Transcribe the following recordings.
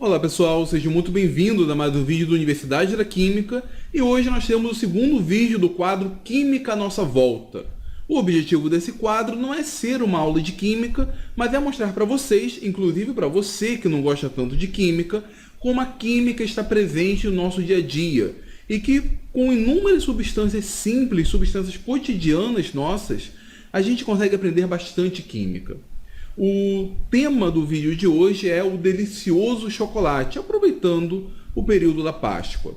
Olá pessoal, sejam muito bem-vindos a mais um vídeo da Universidade da Química e hoje nós temos o segundo vídeo do quadro Química à Nossa Volta. O objetivo desse quadro não é ser uma aula de Química, mas é mostrar para vocês, inclusive para você que não gosta tanto de Química, como a Química está presente no nosso dia a dia e que com inúmeras substâncias simples, substâncias cotidianas nossas, a gente consegue aprender bastante Química. O tema do vídeo de hoje é o delicioso chocolate, aproveitando o período da Páscoa.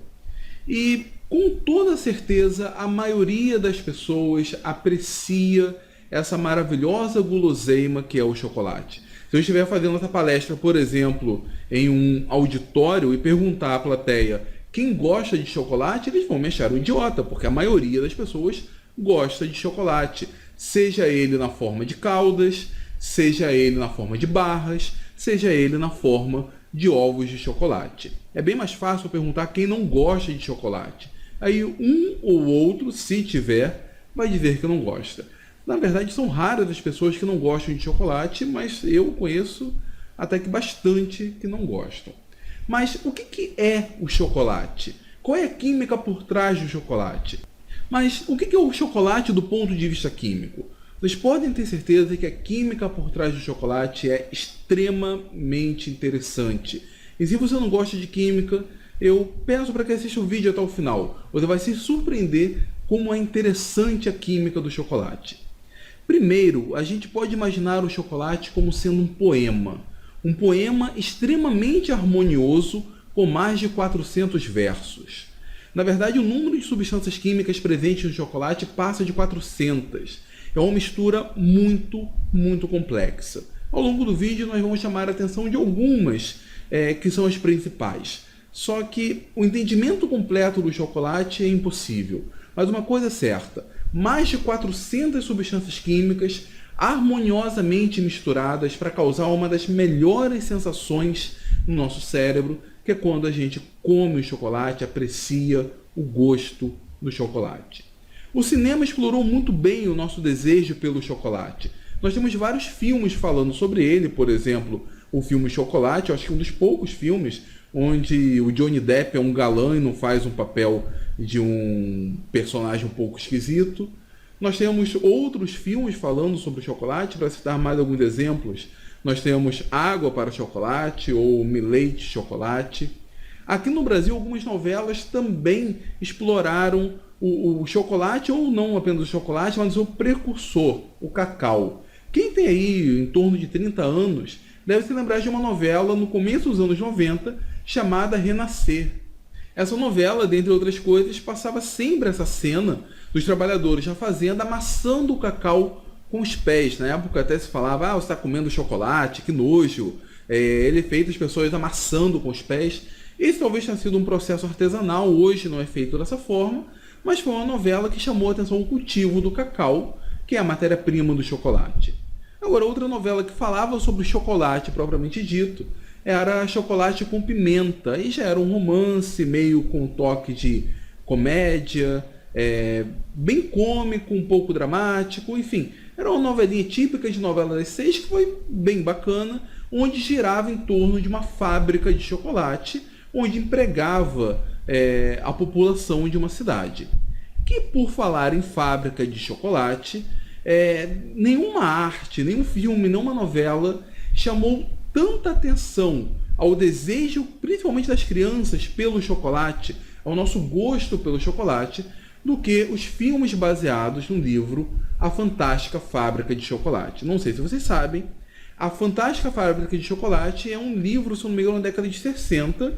E com toda certeza a maioria das pessoas aprecia essa maravilhosa guloseima que é o chocolate. Se eu estiver fazendo essa palestra, por exemplo, em um auditório e perguntar à plateia quem gosta de chocolate, eles vão me achar um idiota, porque a maioria das pessoas gosta de chocolate, seja ele na forma de caldas, seja ele na forma de barras, seja ele na forma de ovos de chocolate. É bem mais fácil perguntar quem não gosta de chocolate. Aí um ou outro, se tiver, vai dizer que não gosta. Na verdade, são raras as pessoas que não gostam de chocolate, mas eu conheço até que bastante que não gostam. Mas o que é o chocolate? Qual é a química por trás do chocolate? Mas o que é o chocolate do ponto de vista químico? Vocês podem ter certeza que a química por trás do chocolate é extremamente interessante. E se você não gosta de química, eu peço para que assista o vídeo até o final. Você vai se surpreender como é interessante a química do chocolate. Primeiro, a gente pode imaginar o chocolate como sendo um poema. Um poema extremamente harmonioso com mais de 400 versos. Na verdade, o número de substâncias químicas presentes no chocolate passa de 400. É uma mistura muito complexa. Ao longo do vídeo nós vamos chamar a atenção de algumas que são as principais. Só que o entendimento completo do chocolate é impossível. Mas uma coisa é certa, mais de 400 substâncias químicas harmoniosamente misturadas para causar uma das melhores sensações no nosso cérebro, que é quando a gente come o chocolate, aprecia o gosto do chocolate. O cinema explorou muito bem o nosso desejo pelo chocolate. Nós temos vários filmes falando sobre ele, por exemplo, o filme Chocolate, eu acho que é um dos poucos filmes onde o Johnny Depp é um galã e não faz um papel de um personagem um pouco esquisito. Nós temos outros filmes falando sobre o chocolate, para citar mais alguns exemplos. Nós temos Água para Chocolate ou Leite Chocolate. Aqui no Brasil, algumas novelas também exploraram o chocolate, ou não apenas o chocolate, mas o precursor, o cacau. Quem tem aí em torno de 30 anos deve se lembrar de uma novela no começo dos anos 90 chamada Renascer. Essa novela, dentre outras coisas, passava sempre essa cena dos trabalhadores na fazenda amassando o cacau com os pés. Na época até se falava, você está comendo chocolate, que nojo. Ele é feito as pessoas amassando com os pés. Esse talvez tenha sido um processo artesanal, hoje não é feito dessa forma, mas foi uma novela que chamou a atenção o cultivo do cacau, que é a matéria-prima do chocolate. Agora, outra novela que falava sobre chocolate propriamente dito era Chocolate com Pimenta, e já era um romance meio com um toque de comédia, bem cômico, um pouco dramático, enfim. Era uma novelinha típica de novela das 6 que foi bem bacana, onde girava em torno de uma fábrica de chocolate, onde empregava a população de uma cidade. Que, por falar em fábrica de chocolate, nenhuma arte, nenhum filme, nenhuma novela chamou tanta atenção ao desejo, principalmente das crianças, pelo chocolate, ao nosso gosto pelo chocolate, do que os filmes baseados no livro A Fantástica Fábrica de Chocolate. Não sei se vocês sabem, A Fantástica Fábrica de Chocolate é um livro, se não me engano, na década de 60,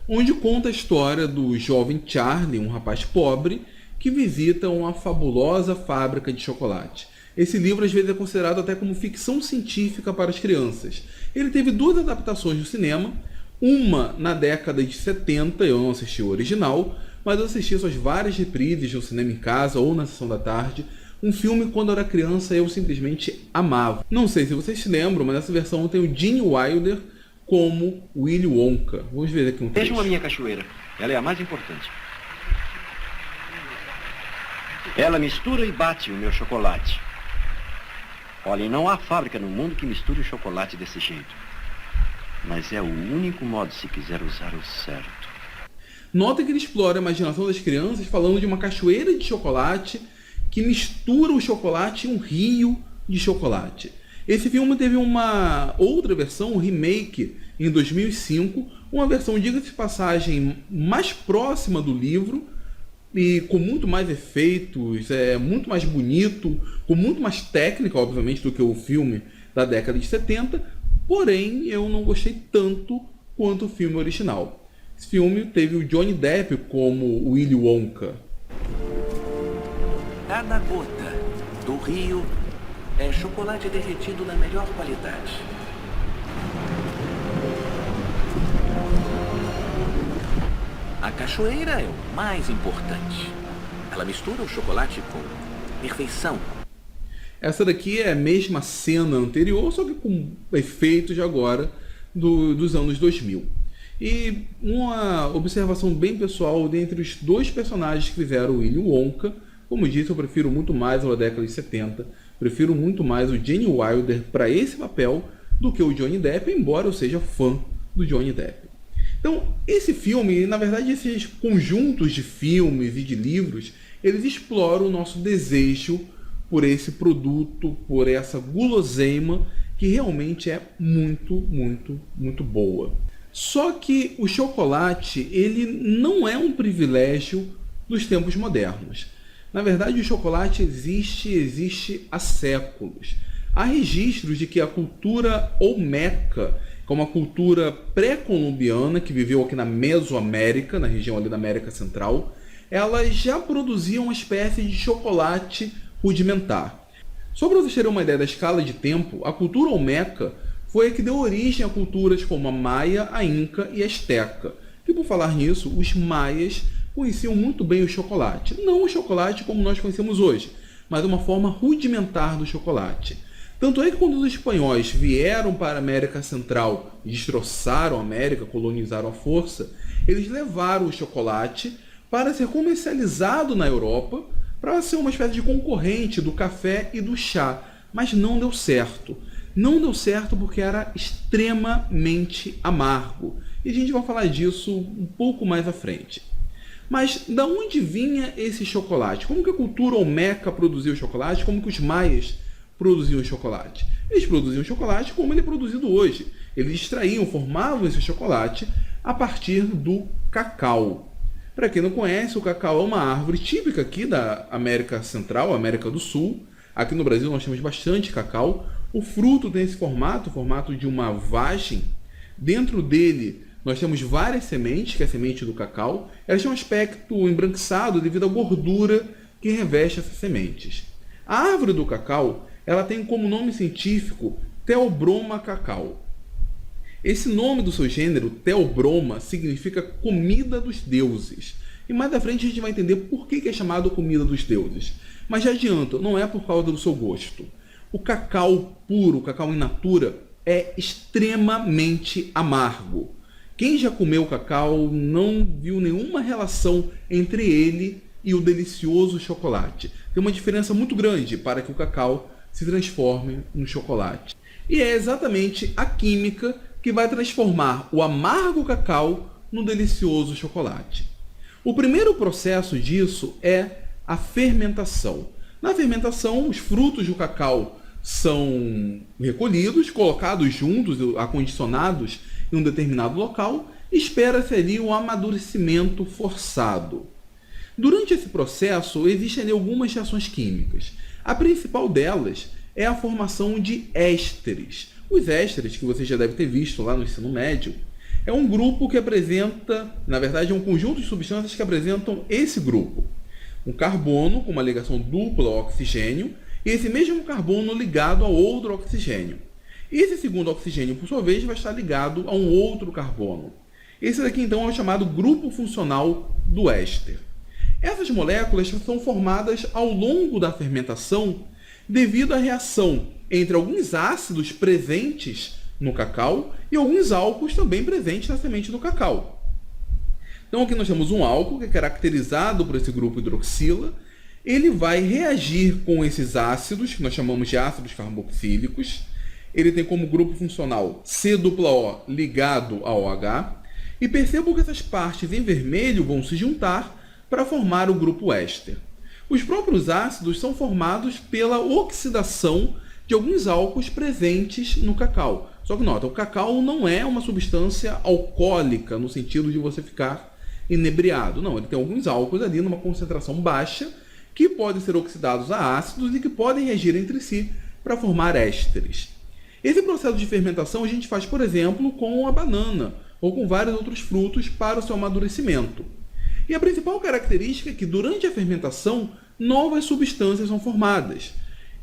onde conta a história do jovem Charlie, um rapaz pobre, que visita uma fabulosa fábrica de chocolate. Esse livro às vezes é considerado até como ficção científica para as crianças. Ele teve duas adaptações no cinema, uma na década de 70, eu não assisti o original, mas eu assisti suas várias reprises no cinema em casa ou na sessão da tarde. Um filme, quando eu era criança, eu simplesmente amava. Não sei se vocês se lembram, mas nessa versão tem o Gene Wilder como Willy Wonka. Vamos ver aqui um trecho. Vejam a minha cachoeira. Ela é a mais importante. Ela mistura e bate o meu chocolate. Olhem, não há fábrica no mundo que misture o chocolate desse jeito. Mas é o único modo se quiser usar o certo. Nota que ele explora a imaginação das crianças falando de uma cachoeira de chocolate que mistura o chocolate em um rio de chocolate. Esse filme teve uma outra versão, um remake, em 2005, uma versão, diga-se de passagem, mais próxima do livro e com muito mais efeitos, muito mais bonito, com muito mais técnica, obviamente, do que o filme da década de 70, porém eu não gostei tanto quanto o filme original. Esse filme teve o Johnny Depp como Willy Wonka. Cada gota do rio é chocolate derretido na melhor qualidade. A cachoeira é o mais importante. Ela mistura o chocolate com perfeição. Essa daqui é a mesma cena anterior, só que com efeitos de agora, dos anos 2000. E uma observação bem pessoal, dentre os dois personagens que fizeram o Willy Wonka, como disse, eu prefiro muito mais o da década de 70, prefiro muito mais o Gene Wilder para esse papel do que o Johnny Depp, embora eu seja fã do Johnny Depp. Então, esse filme, na verdade, esses conjuntos de filmes e de livros, eles exploram o nosso desejo por esse produto, por essa guloseima, que realmente é muito, muito, muito boa. Só que o chocolate, ele não é um privilégio dos tempos modernos. Na verdade, o chocolate existe há séculos. Há registros de que a cultura olmeca, que é uma cultura pré-colombiana que viveu aqui na Mesoamérica, na região ali da América Central, elas já produziam uma espécie de chocolate rudimentar. Só para vocês terem uma ideia da escala de tempo, a cultura olmeca foi a que deu origem a culturas como a maia, a inca e a asteca. E por falar nisso, os maias conheciam muito bem o chocolate. Não o chocolate como nós conhecemos hoje, mas uma forma rudimentar do chocolate. Tanto é que quando os espanhóis vieram para a América Central, destroçaram a América, colonizaram à força, eles levaram o chocolate para ser comercializado na Europa, para ser uma espécie de concorrente do café e do chá, mas não deu certo. Não deu certo porque era extremamente amargo. E a gente vai falar disso um pouco mais à frente. Mas da onde vinha esse chocolate? Como que a cultura olmeca produziu o chocolate? Como que os maias produziam o chocolate? Eles produziam o chocolate como ele é produzido hoje. Eles extraíam, formavam esse chocolate a partir do cacau. Para quem não conhece, o cacau é uma árvore típica aqui da América Central, América do Sul. Aqui no Brasil nós temos bastante cacau. O fruto tem esse formato, o formato de uma vagem. Dentro dele nós temos várias sementes, que é a semente do cacau. Elas têm um aspecto embranquiçado devido à gordura que reveste essas sementes. A árvore do cacau, ela tem como nome científico Theobroma cacau. Esse nome do seu gênero, Theobroma, significa comida dos deuses. E mais à frente a gente vai entender por que é chamado comida dos deuses. Mas já adianto, não é por causa do seu gosto. O cacau puro, o cacau in natura, é extremamente amargo. Quem já comeu cacau não viu nenhuma relação entre ele e o delicioso chocolate. Tem uma diferença muito grande para que o cacau se transforme no chocolate. E é exatamente a química que vai transformar o amargo cacau no delicioso chocolate. O primeiro processo disso é a fermentação. Na fermentação, os frutos do cacau são recolhidos, colocados juntos, acondicionados em um determinado local, e espera-se ali um amadurecimento forçado. Durante esse processo, existem ali algumas reações químicas. A principal delas é a formação de ésteres. Os ésteres, que você já deve ter visto lá no ensino médio, é um grupo que apresenta, na verdade, é um conjunto de substâncias que apresentam esse grupo. Um carbono com uma ligação dupla ao oxigênio, e esse mesmo carbono ligado a outro oxigênio. Esse segundo oxigênio, por sua vez, vai estar ligado a um outro carbono. Esse daqui, então, é o chamado grupo funcional do éster. Essas moléculas são formadas ao longo da fermentação devido à reação entre alguns ácidos presentes no cacau e alguns álcools também presentes na semente do cacau. Então aqui nós temos um álcool que é caracterizado por esse grupo hidroxila. Ele vai reagir com esses ácidos, que nós chamamos de ácidos carboxílicos. ele tem como grupo funcional C+O ligado a OH, e percebam que essas partes em vermelho vão se juntar para formar o grupo éster. Os próprios ácidos são formados pela oxidação de alguns álcools presentes no cacau. Só que nota, o cacau não é uma substância alcoólica no sentido de você ficar inebriado. Não, ele tem alguns álcools ali numa concentração baixa que podem ser oxidados a ácidos e que podem reagir entre si para formar ésteres. Esse processo de fermentação a gente faz, por exemplo, com a banana ou com vários outros frutos para o seu amadurecimento. E a principal característica é que durante a fermentação novas substâncias são formadas.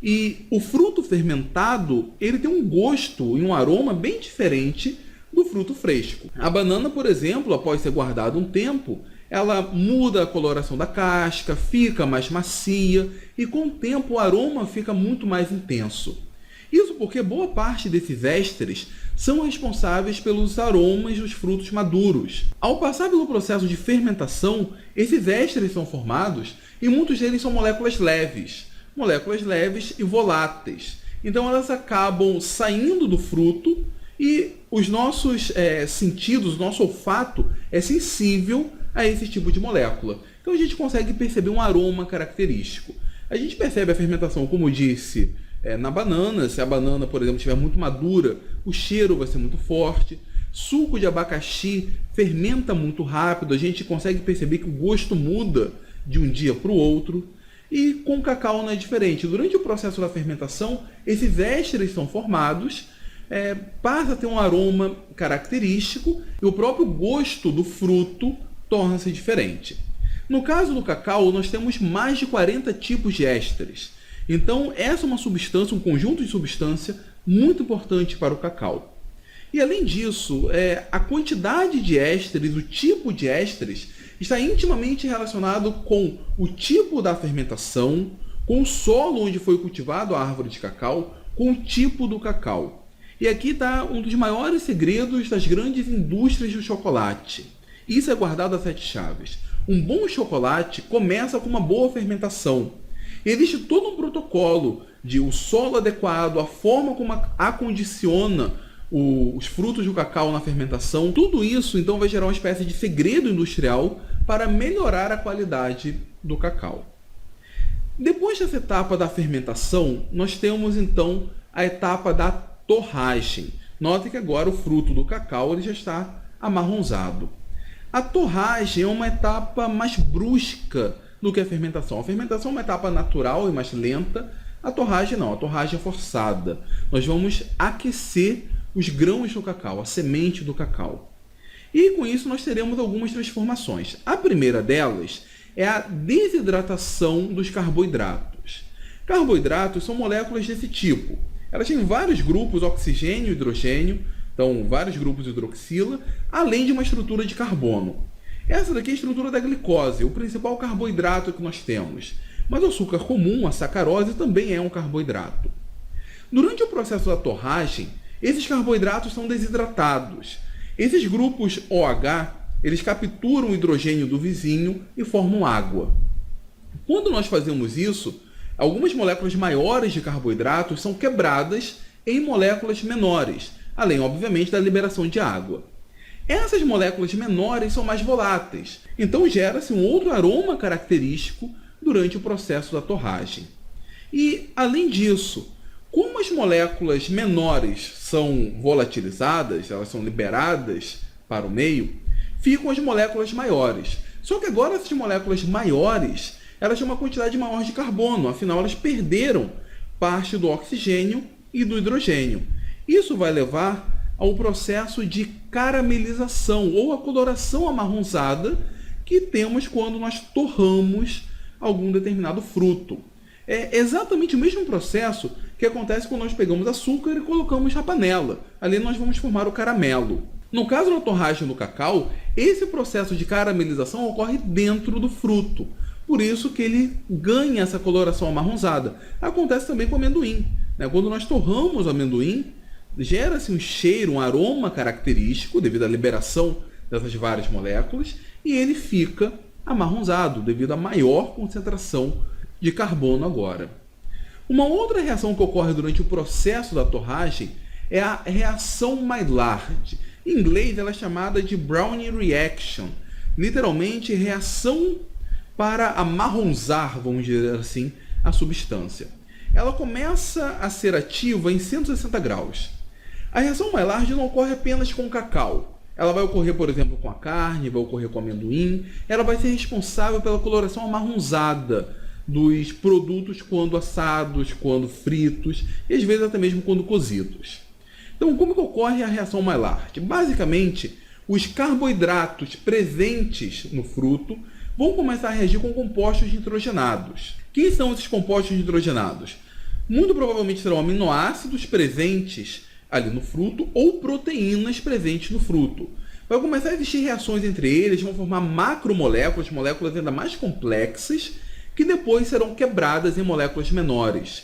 E o fruto fermentado ele tem um gosto e um aroma bem diferente do fruto fresco. A banana, por exemplo, após ser guardada um tempo, ela muda a coloração da casca, fica mais macia e com o tempo o aroma fica muito mais intenso. Isso porque boa parte desses ésteres são responsáveis pelos aromas dos frutos maduros. Ao passar pelo processo de fermentação, esses ésteres são formados e muitos deles são moléculas leves e voláteis. Então elas acabam saindo do fruto e os nossos sentidos, nosso olfato é sensível a esse tipo de molécula. Então a gente consegue perceber um aroma característico. A gente percebe a fermentação, como eu disse, na banana. Se a banana, por exemplo, estiver muito madura, o cheiro vai ser muito forte. Suco de abacaxi fermenta muito rápido, a gente consegue perceber que o gosto muda de um dia para o outro. E com o cacau não é diferente. Durante o processo da fermentação, esses ésteres são formados, passa a ter um aroma característico e o próprio gosto do fruto torna-se diferente. No caso do cacau, nós temos mais de 40 tipos de ésteres. Então, essa é uma substância, um conjunto de substância muito importante para o cacau. E além disso, a quantidade de ésteres, o tipo de ésteres, está intimamente relacionado com o tipo da fermentação, com o solo onde foi cultivado a árvore de cacau, com o tipo do cacau. E aqui está um dos maiores segredos das grandes indústrias do chocolate. Isso é guardado a 7 chaves. Um bom chocolate começa com uma boa fermentação. Existe todo um protocolo de o solo adequado, a forma como acondiciona os frutos do cacau na fermentação. Tudo isso então vai gerar uma espécie de segredo industrial para melhorar a qualidade do cacau. Depois dessa etapa da fermentação, nós temos então a etapa da torragem. Note que agora o fruto do cacau ele já está amarronzado. A torragem é uma etapa mais brusca do que a fermentação. A fermentação é uma etapa natural e mais lenta. A torragem não, a torragem é forçada. Nós vamos aquecer os grãos do cacau, a semente do cacau. E com isso nós teremos algumas transformações. A primeira delas é a desidratação dos carboidratos. Carboidratos são moléculas desse tipo. Elas têm vários grupos, oxigênio e hidrogênio, então vários grupos de hidroxila, além de uma estrutura de carbono. Essa daqui é a estrutura da glicose, o principal carboidrato que nós temos. Mas o açúcar comum, a sacarose, também é um carboidrato. Durante o processo da torragem, esses carboidratos são desidratados. Esses grupos OH, eles capturam o hidrogênio do vizinho e formam água. Quando nós fazemos isso, algumas moléculas maiores de carboidratos são quebradas em moléculas menores, além, obviamente, da liberação de água. Essas moléculas menores são mais voláteis, então gera-se um outro aroma característico durante o processo da torragem. E, além disso, como as moléculas menores são volatilizadas, elas são liberadas para o meio, ficam as moléculas maiores. Só que agora essas moléculas maiores, elas têm uma quantidade maior de carbono, afinal elas perderam parte do oxigênio e do hidrogênio. Isso vai levar ao processo de caramelização ou a coloração amarronzada que temos quando nós torramos algum determinado fruto. É exatamente o mesmo processo que acontece quando nós pegamos açúcar e colocamos na panela. Ali nós vamos formar o caramelo. No caso da torragem do cacau, esse processo de caramelização ocorre dentro do fruto. Por isso que ele ganha essa coloração amarronzada. Acontece também com o amendoim. Quando nós torramos o amendoim, gera-se um cheiro, um aroma característico devido à liberação dessas várias moléculas e ele fica amarronzado devido à maior concentração de carbono agora. Uma outra reação que ocorre durante o processo da torragem é a reação Maillard. Em inglês, ela é chamada de Brownian Reaction, literalmente reação para amarronzar, vamos dizer assim, a substância. Ela começa a ser ativa em 160 graus. A reação Maillard não ocorre apenas com o cacau. Ela vai ocorrer, por exemplo, com a carne, vai ocorrer com o amendoim. Ela vai ser responsável pela coloração amarronzada dos produtos quando assados, quando fritos e às vezes até mesmo quando cozidos. Então, como que ocorre a reação Maillard? Basicamente, os carboidratos presentes no fruto vão começar a reagir com compostos nitrogenados. Quem são esses compostos nitrogenados? Muito provavelmente serão aminoácidos presentes ali no fruto ou proteínas presentes no fruto. Vai começar a existir reações entre eles, vão formar macromoléculas, moléculas ainda mais complexas, que depois serão quebradas em moléculas menores.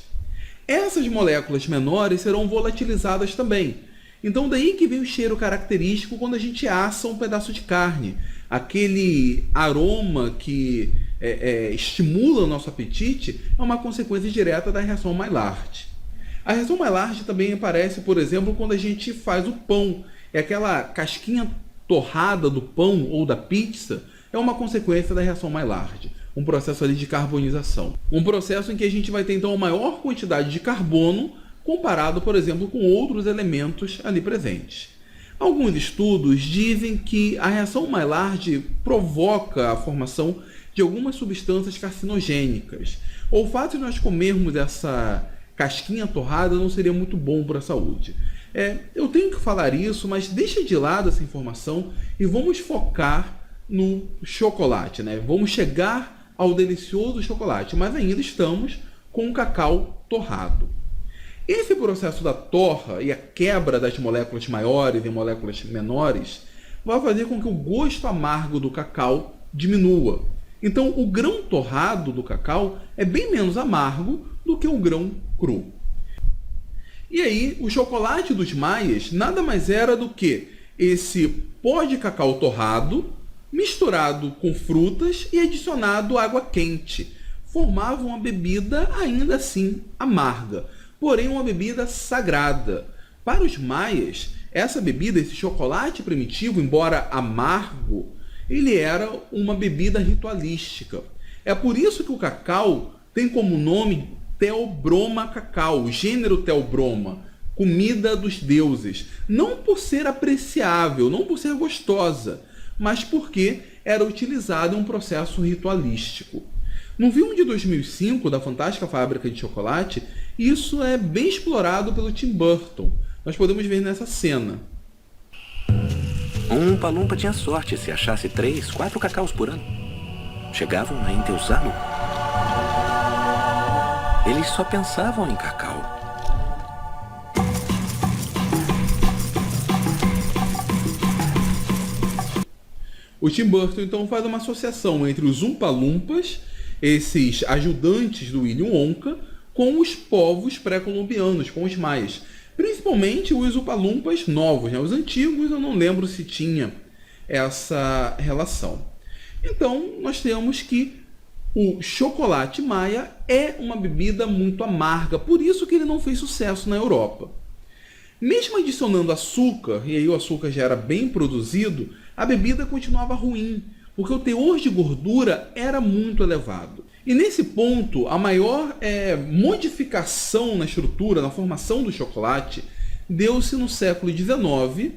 Essas moléculas menores serão volatilizadas também. Então daí que vem o cheiro característico quando a gente assa um pedaço de carne. Aquele aroma que estimula o nosso apetite é uma consequência direta da reação Maillard. A reação Maillard também aparece, por exemplo, quando a gente faz o pão. É aquela casquinha torrada do pão ou da pizza, é uma consequência da reação Maillard. Um processo ali de carbonização. Um processo em que a gente vai ter então uma maior quantidade de carbono comparado, por exemplo, com outros elementos ali presentes. Alguns estudos dizem que a reação Maillard provoca a formação de algumas substâncias carcinogênicas. O fato de nós comermos essa casquinha torrada não seria muito bom para a saúde. Eu tenho que falar isso, mas deixa de lado essa informação e vamos focar no chocolate, né? Vamos chegar ao delicioso chocolate, mas ainda estamos com o cacau torrado. Esse processo da torra e a quebra das moléculas maiores em moléculas menores vai fazer com que o gosto amargo do cacau diminua. Então, o grão torrado do cacau é bem menos amargo do que o grão cru. E aí, o chocolate dos maias nada mais era do que esse pó de cacau torrado misturado com frutas e adicionado água quente. Formava uma bebida ainda assim amarga, porém uma bebida sagrada. Para os maias, essa bebida, esse chocolate primitivo, embora amargo, ele era uma bebida ritualística. É por isso que o cacau tem como nome Theobroma cacau, o gênero Theobroma, comida dos deuses. Não por ser apreciável, não por ser gostosa, mas porque era utilizado em um processo ritualístico. No filme de 2005, da Fantástica Fábrica de Chocolate, isso é bem explorado pelo Tim Burton. Nós podemos ver nessa cena. Um Oompa-Loompa tinha sorte se achasse 3, 4 cacaus por ano. Chegavam a endeusá-lo. Eles só pensavam em cacau. O Tim Burton então faz uma associação entre os Oompa-Loompas, esses ajudantes do Willy Wonka, com os povos pré-colombianos, com os maias. Principalmente os Oompa-Loompas novos, né? Os antigos eu não lembro se tinha essa relação. Então nós temos que o chocolate maia é uma bebida muito amarga, por isso que ele não fez sucesso na Europa. Mesmo adicionando açúcar, e aí o açúcar já era bem produzido, a bebida continuava ruim, porque o teor de gordura era muito elevado. E nesse ponto, a maior modificação na estrutura, na formação do chocolate, deu-se no século XIX,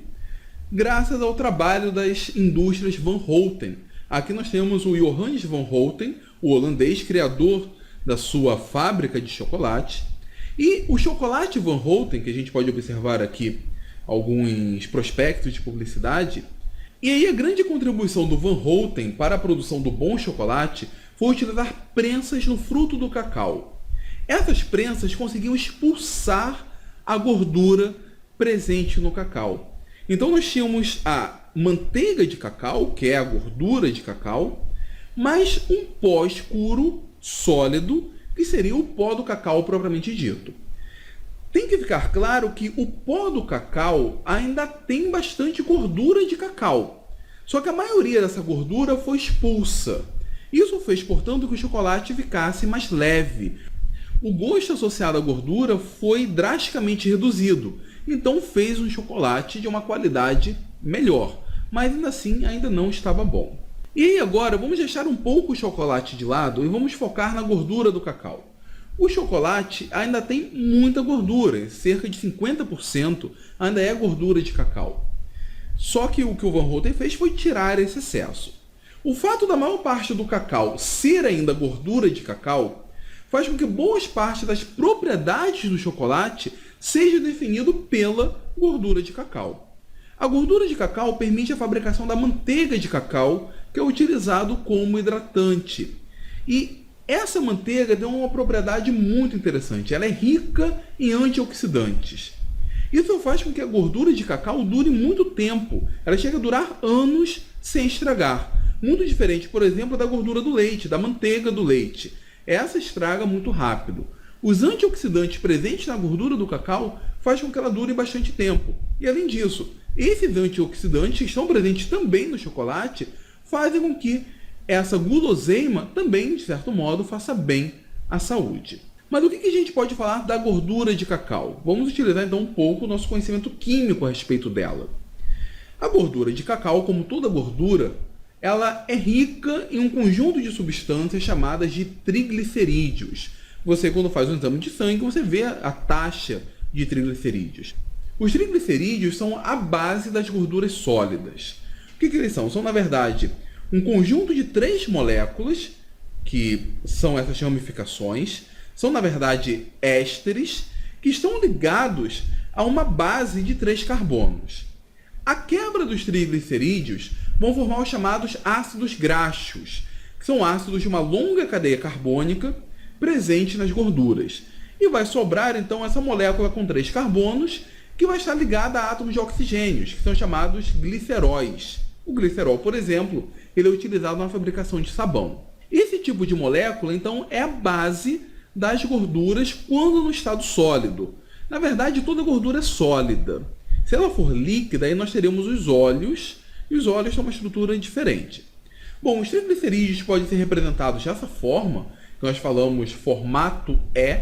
graças ao trabalho das indústrias Van Houten. Aqui nós temos o Johannes Van Houten, o holandês criador da sua fábrica de chocolate. E o chocolate Van Houten, que a gente pode observar aqui alguns prospectos de publicidade. E aí a grande contribuição do Van Houten para a produção do bom chocolate foi utilizar prensas no fruto do cacau. Essas prensas conseguiam expulsar a gordura presente no cacau. Então nós tínhamos a manteiga de cacau, que é a gordura de cacau, mas um pó escuro, sólido, que seria o pó do cacau propriamente dito. Tem que ficar claro que o pó do cacau ainda tem bastante gordura de cacau, só que a maioria dessa gordura foi expulsa. Isso fez, portanto, que o chocolate ficasse mais leve. o gosto associado à gordura foi drasticamente reduzido, então fez um chocolate de uma qualidade melhor, mas ainda assim ainda não estava bom. E aí agora vamos deixar um pouco o chocolate de lado e vamos focar na gordura do cacau. O chocolate ainda tem muita gordura, cerca de 50% ainda é gordura de cacau. Só que o Van Houten fez foi tirar esse excesso. O fato da maior parte do cacau ser ainda gordura de cacau faz com que boas partes das propriedades do chocolate seja definido pela gordura de cacau. A gordura de cacau permite a fabricação da manteiga de cacau, que é utilizado como hidratante. E essa manteiga tem uma propriedade muito interessante. Ela é rica em antioxidantes. Isso faz com que a gordura de cacau dure muito tempo. Ela chega a durar anos sem estragar. Muito diferente, por exemplo, da gordura do leite, da manteiga do leite. Essa estraga muito rápido. Os antioxidantes presentes na gordura do cacau fazem com que ela dure bastante tempo. E além disso, esses antioxidantes que estão presentes também no chocolate fazem com que essa guloseima também, de certo modo, faça bem à saúde. Mas o que a gente pode falar da gordura de cacau? Vamos utilizar então um pouco o nosso conhecimento químico a respeito dela. A gordura de cacau, como toda gordura, ela é rica em um conjunto de substâncias chamadas de triglicerídeos. Você, quando faz um exame de sangue, você vê a taxa de triglicerídeos. Os triglicerídeos são a base das gorduras sólidas. O que eles são? São, na verdade, um conjunto de 3 moléculas, que são essas ramificações, são, na verdade, ésteres, que estão ligados a uma base de 3 carbonos. A quebra dos triglicerídeos vão formar os chamados ácidos graxos, que são ácidos de uma longa cadeia carbônica presente nas gorduras. E vai sobrar, então, essa molécula com 3 carbonos, que vai estar ligada a átomos de oxigênios, que são chamados gliceróis. O glicerol, por exemplo, ele é utilizado na fabricação de sabão. Esse tipo de molécula, então, é a base das gorduras quando no estado sólido. Na verdade, toda gordura é sólida. Se ela for líquida, aí nós teremos os óleos, e os óleos têm uma estrutura diferente. Bom, os triglicerídeos podem ser representados dessa forma, que nós falamos formato E,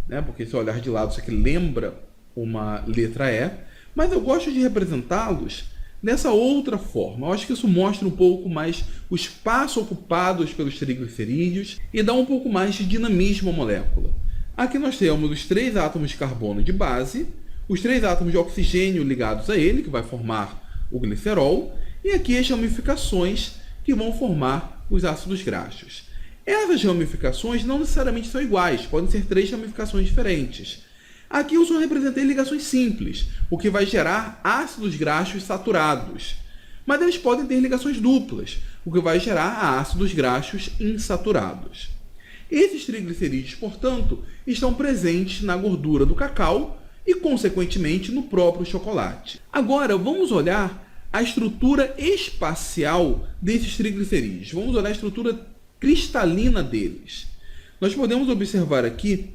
né, porque se olhar de lado isso aqui lembra uma letra E, mas eu gosto de representá-los dessa outra forma. Eu acho que isso mostra um pouco mais o espaço ocupado pelos triglicerídeos e dá um pouco mais de dinamismo à molécula. Aqui nós temos os 3 átomos de carbono de base, os 3 átomos de oxigênio ligados a ele, que vai formar o glicerol, e aqui as ramificações que vão formar os ácidos graxos. Essas ramificações não necessariamente são iguais, podem ser 3 ramificações diferentes. Aqui eu só representei ligações simples, o que vai gerar ácidos graxos saturados. Mas eles podem ter ligações duplas, o que vai gerar ácidos graxos insaturados. Esses triglicerídeos, portanto, estão presentes na gordura do cacau e, consequentemente, no próprio chocolate. Agora, vamos olhar a estrutura espacial desses triglicerídeos. Vamos olhar a estrutura cristalina deles. Nós podemos observar aqui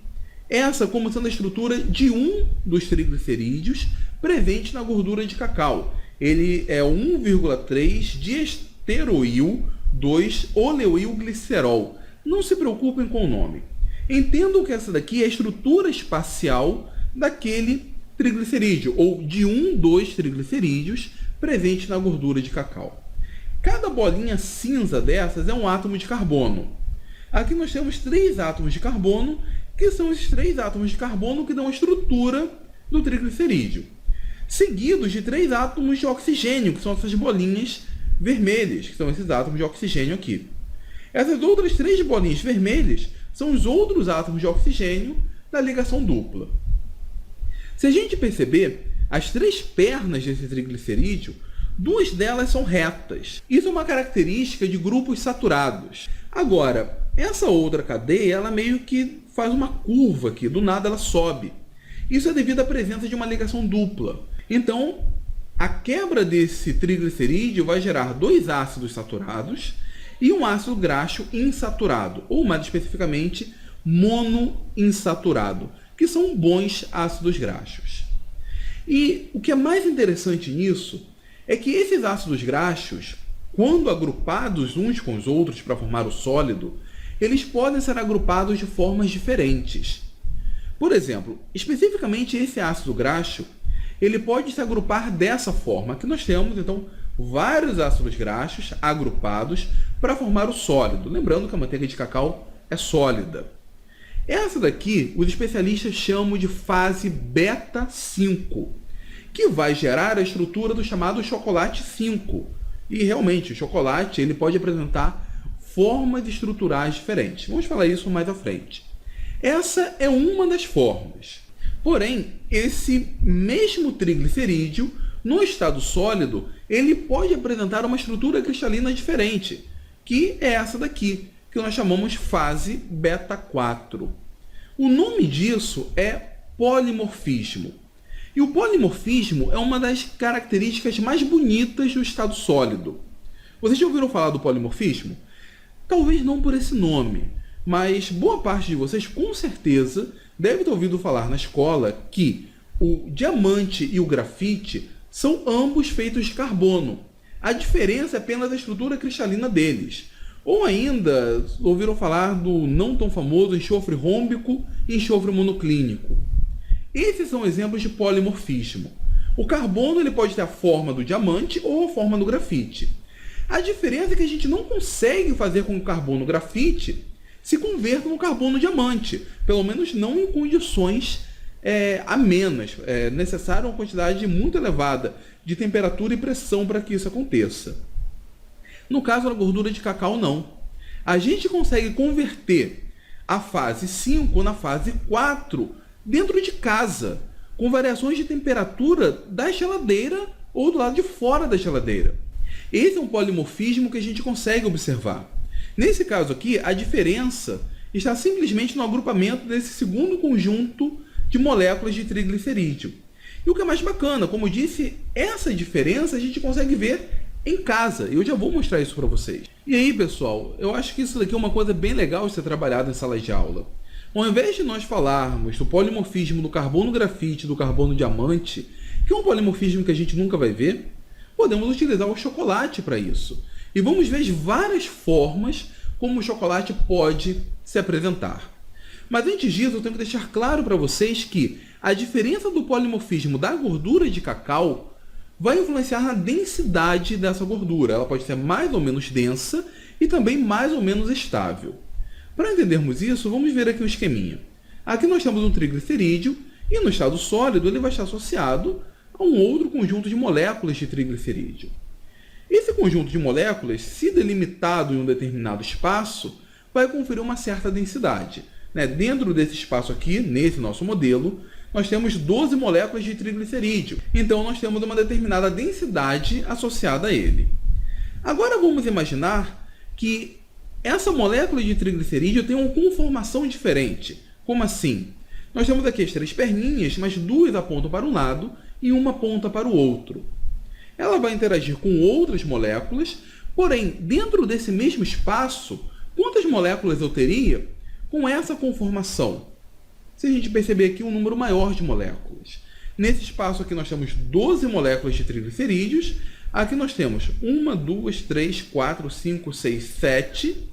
essa como sendo a estrutura de um dos triglicerídeos presente na gordura de cacau. Ele é 1,3 diesteroil 2-oleoilglicerol. Não se preocupem com o nome. Entendam que essa daqui é a estrutura espacial daquele triglicerídeo, ou de um dos triglicerídeos presente na gordura de cacau. Cada bolinha cinza dessas é um átomo de carbono. Aqui nós temos 3 átomos de carbono, que são esses 3 átomos de carbono que dão a estrutura do triglicerídeo, seguidos de 3 átomos de oxigênio, que são essas bolinhas vermelhas, que são esses átomos de oxigênio aqui. Essas outras 3 bolinhas vermelhas são os outros átomos de oxigênio da ligação dupla. Se a gente perceber, as 3 pernas desse triglicerídeo, 2 delas são retas. Isso é uma característica de grupos saturados. Agora, essa outra cadeia, ela meio que faz uma curva aqui, do nada ela sobe. Isso é devido à presença de uma ligação dupla. Então, a quebra desse triglicerídeo vai gerar 2 ácidos saturados e um ácido graxo insaturado, ou mais especificamente, monoinsaturado, que são bons ácidos graxos. E o que é mais interessante nisso é que esses ácidos graxos, quando agrupados uns com os outros para formar o sólido, eles podem ser agrupados de formas diferentes. Por exemplo, especificamente esse ácido graxo, ele pode se agrupar dessa forma. Aqui nós temos, então, vários ácidos graxos agrupados para formar o sólido. Lembrando que a manteiga de cacau é sólida. Essa daqui, os especialistas chamam de fase beta 5, que vai gerar a estrutura do chamado chocolate 5. E realmente, o chocolate ele pode apresentar formas estruturais diferentes. Vamos falar isso mais à frente. Essa é uma das formas. Porém, esse mesmo triglicerídeo, no estado sólido, ele pode apresentar uma estrutura cristalina diferente, que é essa daqui, que nós chamamos fase beta 4. O nome disso é polimorfismo. E o polimorfismo é uma das características mais bonitas do estado sólido. Vocês já ouviram falar do polimorfismo? Talvez não por esse nome, mas boa parte de vocês com certeza deve ter ouvido falar na escola que o diamante e o grafite são ambos feitos de carbono. A diferença é apenas a estrutura cristalina deles. Ou ainda ouviram falar do não tão famoso enxofre rômbico e enxofre monoclínico. Esses são exemplos de polimorfismo. O carbono ele pode ter a forma do diamante ou a forma do grafite. A diferença é que a gente não consegue fazer com que o carbono grafite se converta no carbono diamante, pelo menos não em condições amenas. É necessária uma quantidade muito elevada de temperatura e pressão para que isso aconteça. No caso da gordura de cacau, não. A gente consegue converter a fase 5 na fase 4 dentro de casa, com variações de temperatura da geladeira ou do lado de fora da geladeira. Esse é um polimorfismo que a gente consegue observar. Nesse caso aqui, a diferença está simplesmente no agrupamento desse segundo conjunto de moléculas de triglicerídeo. E o que é mais bacana, como eu disse, essa diferença a gente consegue ver em casa. E eu já vou mostrar isso para vocês. E aí, pessoal, eu acho que isso daqui é uma coisa bem legal de ser trabalhado em sala de aula. Ao invés de nós falarmos do polimorfismo do carbono grafite e do carbono diamante, que é um polimorfismo que a gente nunca vai ver, podemos utilizar o chocolate para isso. E vamos ver várias formas como o chocolate pode se apresentar. Mas antes disso, eu tenho que deixar claro para vocês que a diferença do polimorfismo da gordura de cacau vai influenciar na densidade dessa gordura. Ela pode ser mais ou menos densa e também mais ou menos estável. Para entendermos isso, vamos ver aqui um esqueminha. Aqui nós temos um triglicerídeo e no estado sólido ele vai estar associado a um outro conjunto de moléculas de triglicerídeo. Esse conjunto de moléculas, se delimitado em um determinado espaço, vai conferir uma certa densidade. Dentro desse espaço aqui, nesse nosso modelo, nós temos 12 moléculas de triglicerídeo. Então, nós temos uma determinada densidade associada a ele. Agora, vamos imaginar que essa molécula de triglicerídeo tem uma conformação diferente. Como assim? Nós temos aqui as 3 perninhas, mas 2 apontam para um lado e uma aponta para o outro. Ela vai interagir com outras moléculas, porém, dentro desse mesmo espaço, quantas moléculas eu teria com essa conformação? Se a gente perceber aqui um número maior de moléculas. Nesse espaço aqui nós temos 12 moléculas de triglicerídeos. Aqui nós temos 1, 2, 3, 4, 5, 6, 7,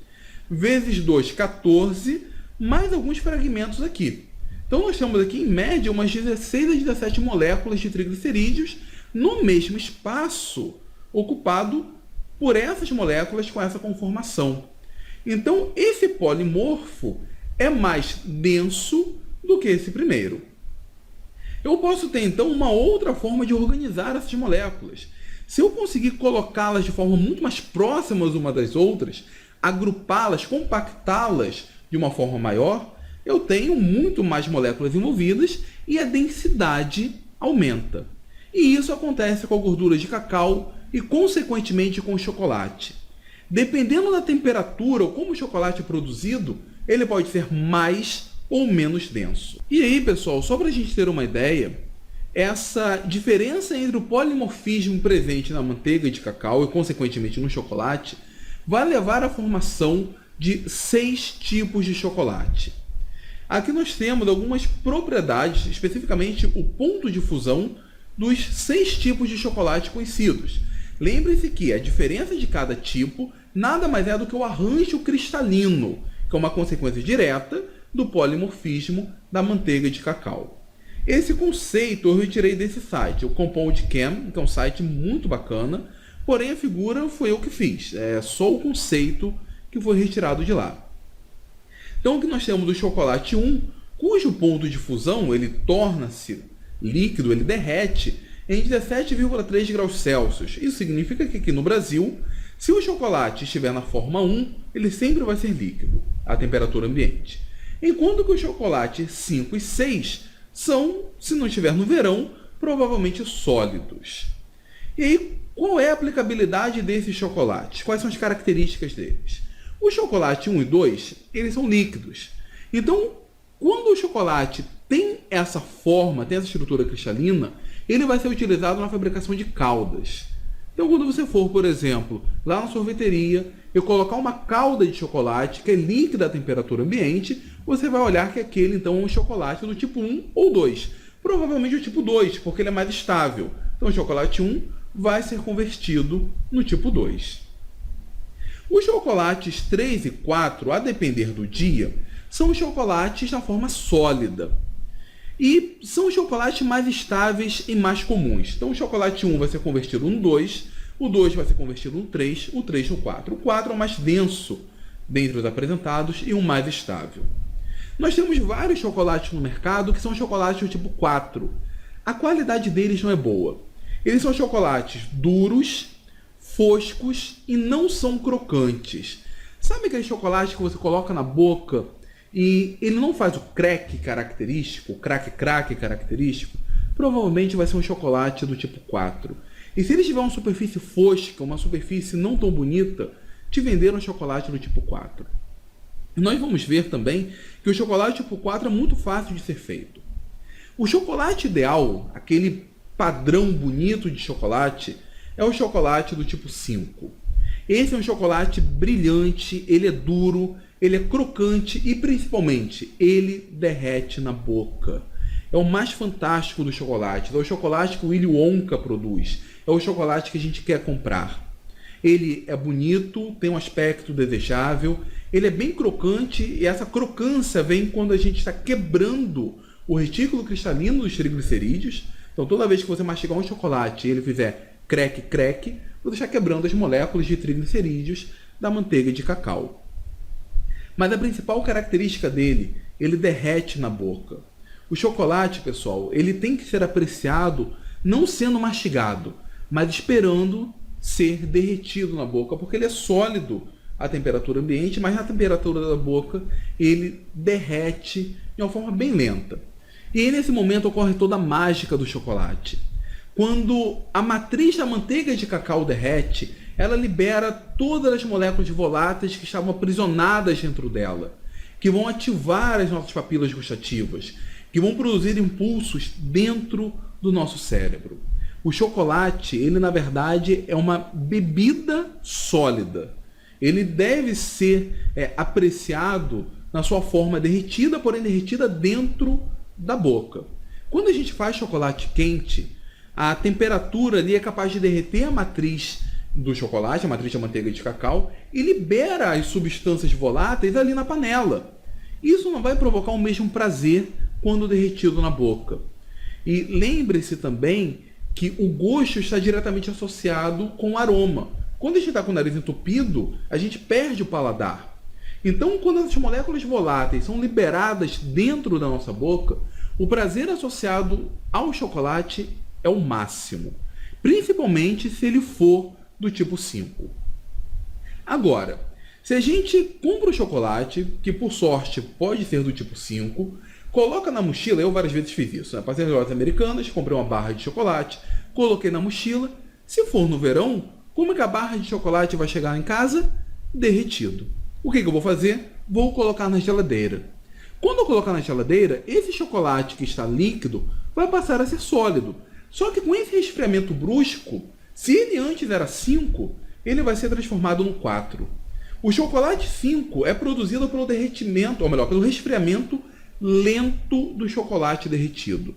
vezes 2, 14, mais alguns fragmentos aqui. Então nós temos aqui em média umas 16 a 17 moléculas de triglicerídeos no mesmo espaço ocupado por essas moléculas com essa conformação. Então esse polimorfo é mais denso do que esse primeiro. Eu posso ter então uma outra forma de organizar essas moléculas. Se eu conseguir colocá-las de forma muito mais próximas umas das outras, agrupá-las, compactá-las de uma forma maior, eu tenho muito mais moléculas envolvidas e a densidade aumenta. E isso acontece com a gordura de cacau e, consequentemente, com o chocolate. Dependendo da temperatura ou como o chocolate é produzido, ele pode ser mais ou menos denso. E aí, pessoal, só para a gente ter uma ideia, essa diferença entre o polimorfismo presente na manteiga de cacau e, consequentemente, no chocolate, vai levar à formação de 6 tipos de chocolate. Aqui nós temos algumas propriedades, especificamente o ponto de fusão dos 6 tipos de chocolate conhecidos. Lembre-se que a diferença de cada tipo nada mais é do que o arranjo cristalino, que é uma consequência direta do polimorfismo da manteiga de cacau. Esse conceito eu retirei desse site, o Compound Chem, que é um site muito bacana, porém a figura foi eu que fiz, é só o conceito que foi retirado de lá. Então aqui nós temos o chocolate 1, cujo ponto de fusão ele torna-se líquido, ele derrete em 17,3 graus Celsius. Isso significa que aqui no Brasil, se o chocolate estiver na forma 1, ele sempre vai ser líquido, à temperatura ambiente. Enquanto que o chocolate 5 e 6 são, se não estiver no verão, provavelmente sólidos. E aí, qual é a aplicabilidade desses chocolates? Quais são as características deles? O chocolate 1 e 2, eles são líquidos. Então, quando o chocolate tem essa forma, tem essa estrutura cristalina, ele vai ser utilizado na fabricação de caldas. Então, quando você for, por exemplo, lá na sorveteria e colocar uma calda de chocolate que é líquida à temperatura ambiente, você vai olhar que aquele então é um chocolate do tipo 1 ou 2. Provavelmente o tipo 2, porque ele é mais estável. Então, o chocolate 1 vai ser convertido no tipo 2. Os chocolates 3 e 4, a depender do dia, são os chocolates na forma sólida. E são os chocolates mais estáveis e mais comuns. Então o chocolate 1 vai ser convertido no 2, o 2 vai ser convertido no 3, o 3 no 4. O 4 é o mais denso dentre os apresentados e o mais estável. Nós temos vários chocolates no mercado que são chocolates do tipo 4. A qualidade deles não é boa. Eles são chocolates duros, foscos e não são crocantes. Sabe aquele chocolate que você coloca na boca e ele não faz o crack característico, o crack característico? Provavelmente vai ser um chocolate do tipo 4. E se ele tiver uma superfície fosca, uma superfície não tão bonita, te venderam um chocolate do tipo 4. E nós vamos ver também que o chocolate tipo 4 é muito fácil de ser feito. O chocolate ideal, aquele padrão bonito de chocolate, é o chocolate do tipo 5. Esse é um chocolate brilhante, ele é duro, ele é crocante e principalmente ele derrete na boca. É o mais fantástico dos chocolates, é o chocolate que o Willy Wonka produz, é o chocolate que a gente quer comprar. Ele é bonito, tem um aspecto desejável, ele é bem crocante e essa crocância vem quando a gente está quebrando o retículo cristalino dos triglicerídeos. Então toda vez que você mastigar um chocolate e ele fizer crack, você está quebrando as moléculas de triglicerídeos da manteiga de cacau. Mas a principal característica dele, ele derrete na boca. O chocolate, pessoal, ele tem que ser apreciado não sendo mastigado, mas esperando ser derretido na boca, porque ele é sólido à temperatura ambiente, mas na temperatura da boca ele derrete de uma forma bem lenta. E aí, nesse momento ocorre toda a mágica do chocolate. Quando a matriz da manteiga de cacau derrete, ela libera todas as moléculas voláteis que estavam aprisionadas dentro dela, que vão ativar as nossas papilas gustativas, que vão produzir impulsos dentro do nosso cérebro. O chocolate, ele na verdade é uma bebida sólida. Ele deve ser apreciado na sua forma derretida, porém derretida dentro da boca. Quando a gente faz chocolate quente, a temperatura ali é capaz de derreter a matriz do chocolate, a matriz da manteiga de cacau, e libera as substâncias voláteis ali na panela. Isso não vai provocar o mesmo prazer quando derretido na boca. E lembre-se também que o gosto está diretamente associado com o aroma. Quando a gente está com o nariz entupido, a gente perde o paladar. Então, quando as moléculas voláteis são liberadas dentro da nossa boca, o prazer associado ao chocolate é o máximo, principalmente se ele for do tipo 5. Agora, se a gente compra o chocolate, que por sorte pode ser do tipo 5, coloca na mochila, eu várias vezes fiz isso, passei nas lojas americanas, comprei uma barra de chocolate, coloquei na mochila, se for no verão, como é que a barra de chocolate vai chegar em casa? Derretido. O que eu vou fazer? Vou colocar na geladeira. Quando eu colocar na geladeira, esse chocolate que está líquido vai passar a ser sólido. Só que com esse resfriamento brusco, se ele antes era 5, ele vai ser transformado no 4. O chocolate 5 é produzido pelo derretimento, ou melhor, pelo resfriamento lento do chocolate derretido.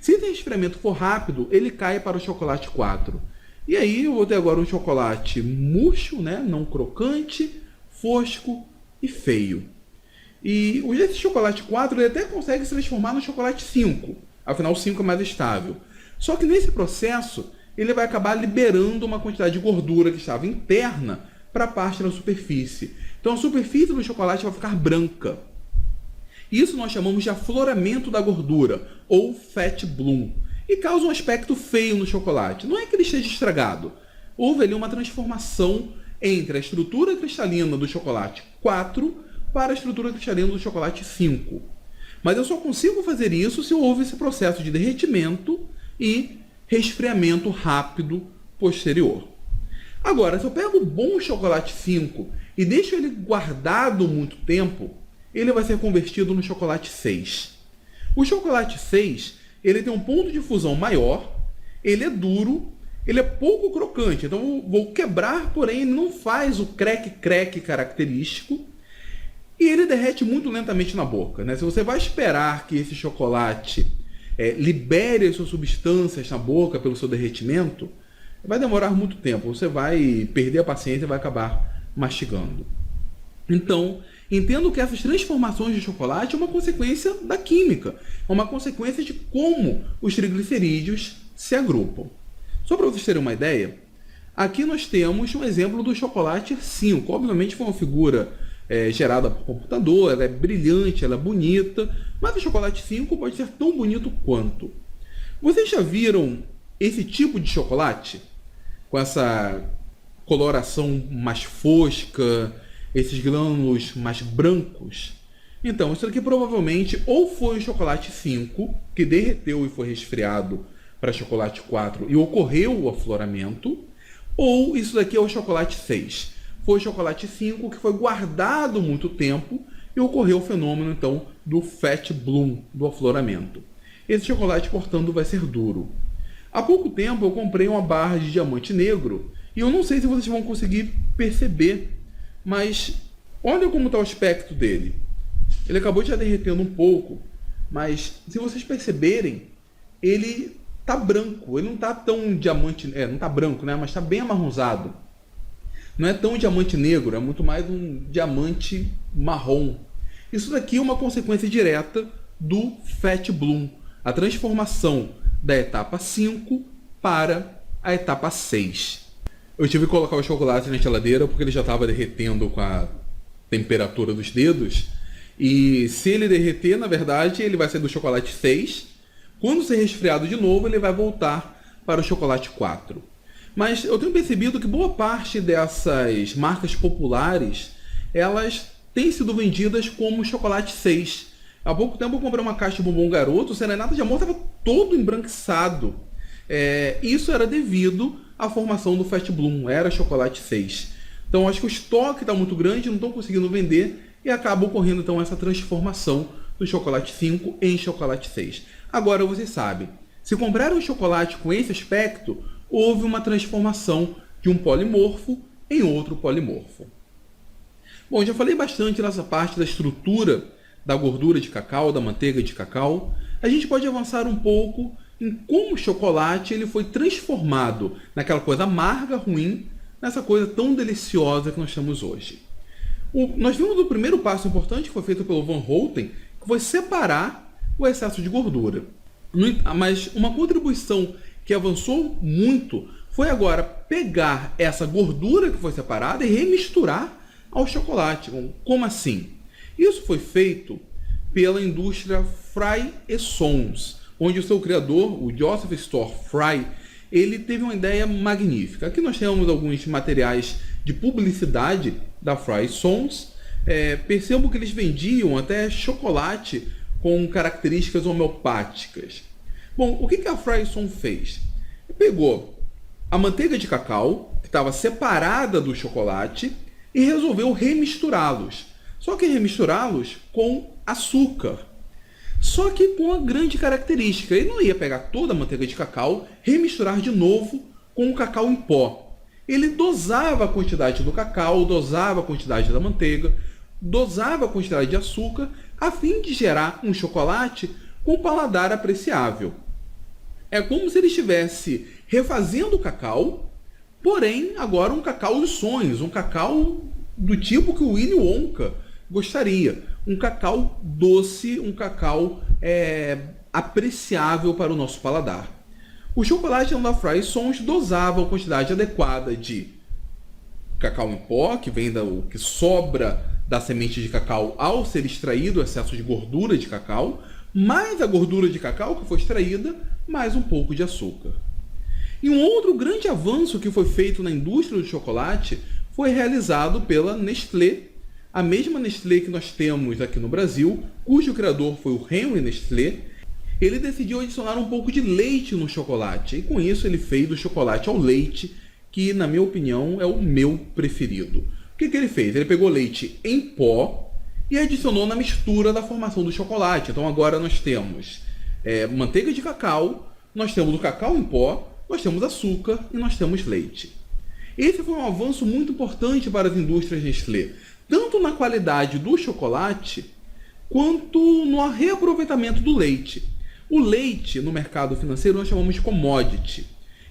Se esse resfriamento for rápido, ele cai para o chocolate 4. E aí eu vou ter agora um chocolate murcho, né? Não crocante, fosco e feio. E esse chocolate 4 ele até consegue se transformar no chocolate 5. Afinal, o 5 é mais estável. Só que nesse processo, ele vai acabar liberando uma quantidade de gordura que estava interna para a parte da superfície. Então a superfície do chocolate vai ficar branca. Isso nós chamamos de afloramento da gordura, ou fat bloom. E causa um aspecto feio no chocolate. Não é que ele esteja estragado. Houve ali uma transformação entre a estrutura cristalina do chocolate 4 para a estrutura cristalina do chocolate 5. Mas eu só consigo fazer isso se houve esse processo de derretimento e resfriamento rápido posterior. Agora, se eu pego o bom chocolate 5 e deixo ele guardado muito tempo, ele vai ser convertido no chocolate 6. O chocolate 6, ele tem um ponto de fusão maior, ele é duro, ele é pouco crocante, então eu vou quebrar, porém ele não faz o crack característico e ele derrete muito lentamente na boca, né? Se você vai esperar que esse chocolate libere as suas substâncias na boca pelo seu derretimento, vai demorar muito tempo, você vai perder a paciência e vai acabar mastigando. Então, entendo que essas transformações de chocolate é uma consequência da química, é uma consequência de como os triglicerídeos se agrupam. Só para vocês terem uma ideia, aqui nós temos um exemplo do chocolate 5. Obviamente foi uma figura gerada por computador, ela é brilhante, ela é bonita, mas o chocolate 5 pode ser tão bonito quanto. Vocês já viram esse tipo de chocolate? Com essa coloração mais fosca, esses grânulos mais brancos? Então, isso aqui provavelmente ou foi o chocolate 5, que derreteu e foi resfriado para chocolate 4 e ocorreu o afloramento, ou isso daqui é o chocolate 6. Foi o chocolate 5 que foi guardado muito tempo e ocorreu o fenômeno, então, do fat bloom, do afloramento. Esse chocolate, portanto, vai ser duro. Há pouco tempo eu comprei uma barra de diamante negro e eu não sei se vocês vão conseguir perceber, mas olha como está o aspecto dele. Ele acabou já derretendo um pouco, mas se vocês perceberem, ele está branco. Ele não está tão diamante, não está branco, né? Mas está bem amarronzado. Não é tão diamante negro, é muito mais um diamante marrom. Isso daqui é uma consequência direta do fat bloom, a transformação da etapa 5 para a etapa 6. Eu tive que colocar o chocolate na geladeira porque ele já estava derretendo com a temperatura dos dedos. E se ele derreter, na verdade, ele vai sair do chocolate 6. Quando ser resfriado de novo, ele vai voltar para o chocolate 4. Mas eu tenho percebido que boa parte dessas marcas populares, elas têm sido vendidas como chocolate 6. Há pouco tempo eu comprei uma caixa de bombom garoto, o serenata de amor estava todo embranquiçado. Isso era devido à formação do fat bloom, era chocolate 6. Então acho que o estoque está muito grande, não estão conseguindo vender e acaba ocorrendo então essa transformação do chocolate 5 em chocolate 6. Agora vocês sabem, se comprar um chocolate com esse aspecto, houve uma transformação de um polimorfo em outro polimorfo. Bom, já falei bastante nessa parte da estrutura da gordura de cacau, da manteiga de cacau. A gente pode avançar um pouco em como o chocolate ele foi transformado naquela coisa amarga, ruim, nessa coisa tão deliciosa que nós temos hoje. Nós vimos o primeiro passo importante que foi feito pelo Van Houten, que foi separar o excesso de gordura. Mas uma contribuição que avançou muito foi agora pegar essa gordura que foi separada e remisturar ao chocolate. Como assim? Isso foi feito pela indústria Fry & Sons, onde o seu criador, o Joseph Store Fry, ele teve uma ideia magnífica. Aqui nós temos alguns materiais de publicidade da Fry & Sons. Percebo que eles vendiam até chocolate com características homeopáticas. Bom, o que a Fry & Sons fez? Pegou a manteiga de cacau, que estava separada do chocolate, e resolveu remisturá-los. Só que remisturá-los com açúcar. Só que com uma grande característica. Ele não ia pegar toda a manteiga de cacau, remisturar de novo com o cacau em pó. Ele dosava a quantidade do cacau, dosava a quantidade da manteiga, dosava a quantidade de açúcar, a fim de gerar um chocolate com paladar apreciável. É como se ele estivesse refazendo o cacau, porém agora um cacau dos sonhos, um cacau do tipo que o Willy Wonka gostaria. um cacau doce, um cacau apreciável para o nosso paladar. O chocolate da Fry Sons dosava a quantidade adequada de cacau em pó, que vem do que sobra da semente de cacau ao ser extraído, o excesso de gordura de cacau, mais a gordura de cacau que foi extraída, mais um pouco de açúcar. E um outro grande avanço que foi feito na indústria do chocolate foi realizado pela Nestlé, a mesma Nestlé que nós temos aqui no Brasil, cujo criador foi o Henry Nestlé. Ele decidiu adicionar um pouco de leite no chocolate, e com isso ele fez o chocolate ao leite, que na minha opinião é o meu preferido. O que ele fez? Ele pegou leite em pó e adicionou na mistura da formação do chocolate. Então agora nós temos manteiga de cacau, nós temos o cacau em pó, nós temos açúcar e nós temos leite. Esse foi um avanço muito importante para as indústrias Nestlé, tanto na qualidade do chocolate, quanto no reaproveitamento do leite. O leite, no mercado financeiro, nós chamamos de commodity.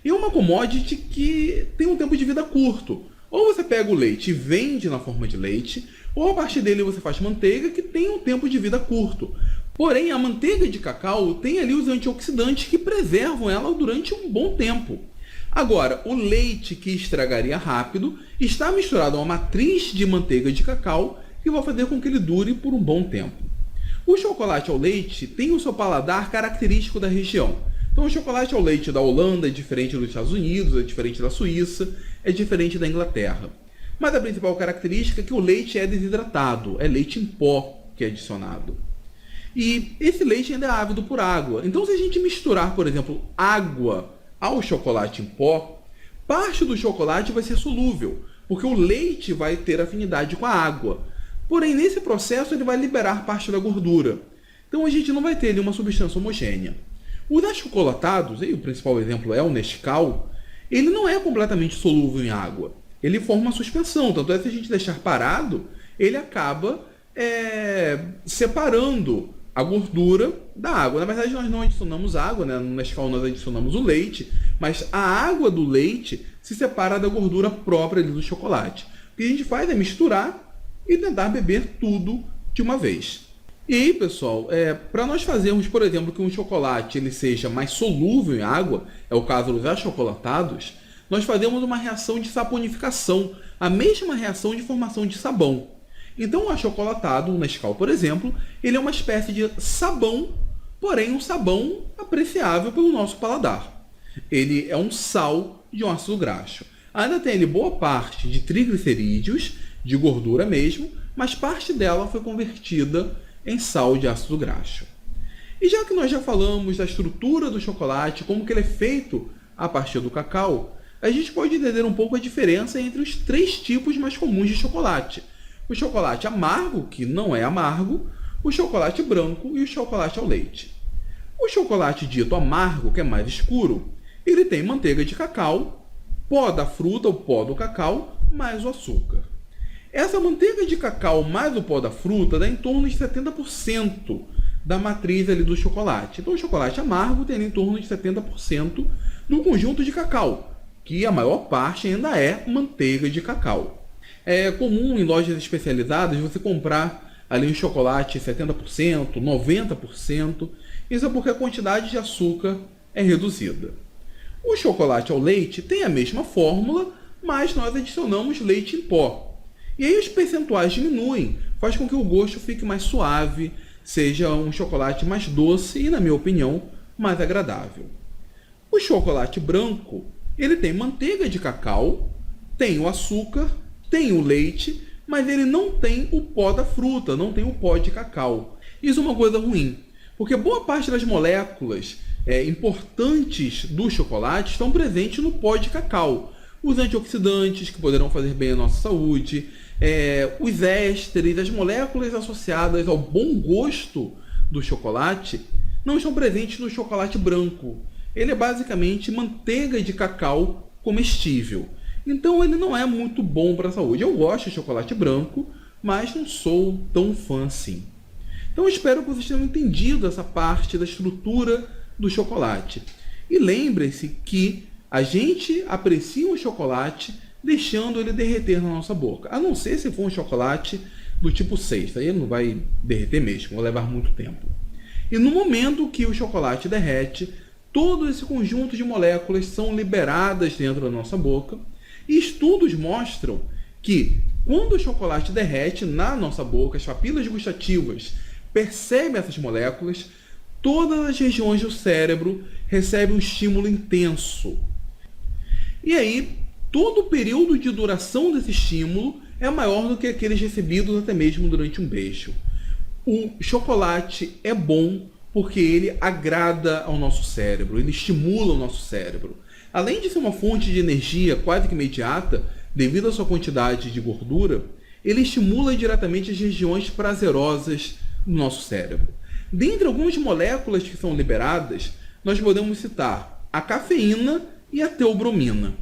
E é uma commodity que tem um tempo de vida curto. Ou você pega o leite e vende na forma de leite, ou a partir dele você faz manteiga, que tem um tempo de vida curto. Porém, a manteiga de cacau tem ali os antioxidantes que preservam ela durante um bom tempo. Agora, o leite que estragaria rápido está misturado a uma matriz de manteiga de cacau que vai fazer com que ele dure por um bom tempo. O chocolate ao leite tem o seu paladar característico da região. Então, o chocolate ao leite da Holanda é diferente dos Estados Unidos, é diferente da Suíça, é diferente da Inglaterra. Mas a principal característica é que o leite é desidratado, é leite em pó que é adicionado. E esse leite ainda é ávido por água. Então, se a gente misturar, por exemplo, água ao chocolate em pó, parte do chocolate vai ser solúvel, porque o leite vai ter afinidade com a água. Porém, nesse processo, ele vai liberar parte da gordura. Então, a gente não vai ter ali uma substância homogênea. Os achocolatados, e o principal exemplo é o Nescau, ele não é completamente solúvel em água. Ele forma uma suspensão, tanto é que se a gente deixar parado, ele acaba separando a gordura da água. Na verdade, nós não adicionamos água, né? No Nescau nós adicionamos o leite, mas a água do leite se separa da gordura própria ali do chocolate. O que a gente faz é misturar e tentar beber tudo de uma vez. E aí, pessoal, para nós fazermos, por exemplo, que um chocolate ele seja mais solúvel em água, é o caso dos achocolatados, nós fazemos uma reação de saponificação, a mesma reação de formação de sabão. Então, o achocolatado, o Nescau, por exemplo, ele é uma espécie de sabão, porém um sabão apreciável pelo nosso paladar. Ele é um sal de um ácido graxo. Ainda tem ali boa parte de triglicerídeos, de gordura mesmo, mas parte dela foi convertida em sal de ácido graxo. E já que nós já falamos da estrutura do chocolate, como que ele é feito a partir do cacau, a gente pode entender um pouco a diferença entre os três tipos mais comuns de chocolate. O chocolate amargo, que não é amargo, o chocolate branco e o chocolate ao leite. O chocolate dito amargo, que é mais escuro, ele tem manteiga de cacau, pó da fruta, o pó do cacau, mais o açúcar. Essa manteiga de cacau mais o pó da fruta dá em torno de 70% da matriz ali do chocolate. Então o chocolate amargo tem em torno de 70% do conjunto de cacau, que a maior parte ainda é manteiga de cacau. É comum em lojas especializadas você comprar ali um chocolate 70%, 90%. Isso é porque a quantidade de açúcar é reduzida. O chocolate ao leite tem a mesma fórmula, mas nós adicionamos leite em pó. E aí os percentuais diminuem, faz com que o gosto fique mais suave, seja um chocolate mais doce e, na minha opinião, mais agradável. O chocolate branco, ele tem manteiga de cacau, tem o açúcar, tem o leite, mas ele não tem o pó da fruta, não tem o pó de cacau. Isso é uma coisa ruim, porque boa parte das moléculas importantes do chocolate estão presentes no pó de cacau. Os antioxidantes, que poderão fazer bem à nossa saúde, os ésteres, as moléculas associadas ao bom gosto do chocolate, não estão presentes no chocolate branco. Ele é basicamente manteiga de cacau comestível. Então ele não é muito bom para a saúde. Eu gosto de chocolate branco, mas não sou tão fã assim. Então eu espero que vocês tenham entendido essa parte da estrutura do chocolate. E lembre-se que a gente aprecia o chocolate deixando ele derreter na nossa boca. A não ser se for um chocolate do tipo 6. Aí ele não vai derreter mesmo, vai levar muito tempo. E no momento que o chocolate derrete, todo esse conjunto de moléculas são liberadas dentro da nossa boca. E estudos mostram que quando o chocolate derrete na nossa boca, as papilas gustativas percebem essas moléculas, todas as regiões do cérebro recebem um estímulo intenso. E aí, todo o período de duração desse estímulo é maior do que aqueles recebidos até mesmo durante um beijo. O chocolate é bom porque ele agrada ao nosso cérebro, ele estimula o nosso cérebro. Além de ser uma fonte de energia quase que imediata, devido à sua quantidade de gordura, ele estimula diretamente as regiões prazerosas do nosso cérebro. Dentre algumas moléculas que são liberadas, nós podemos citar a cafeína e a teobromina.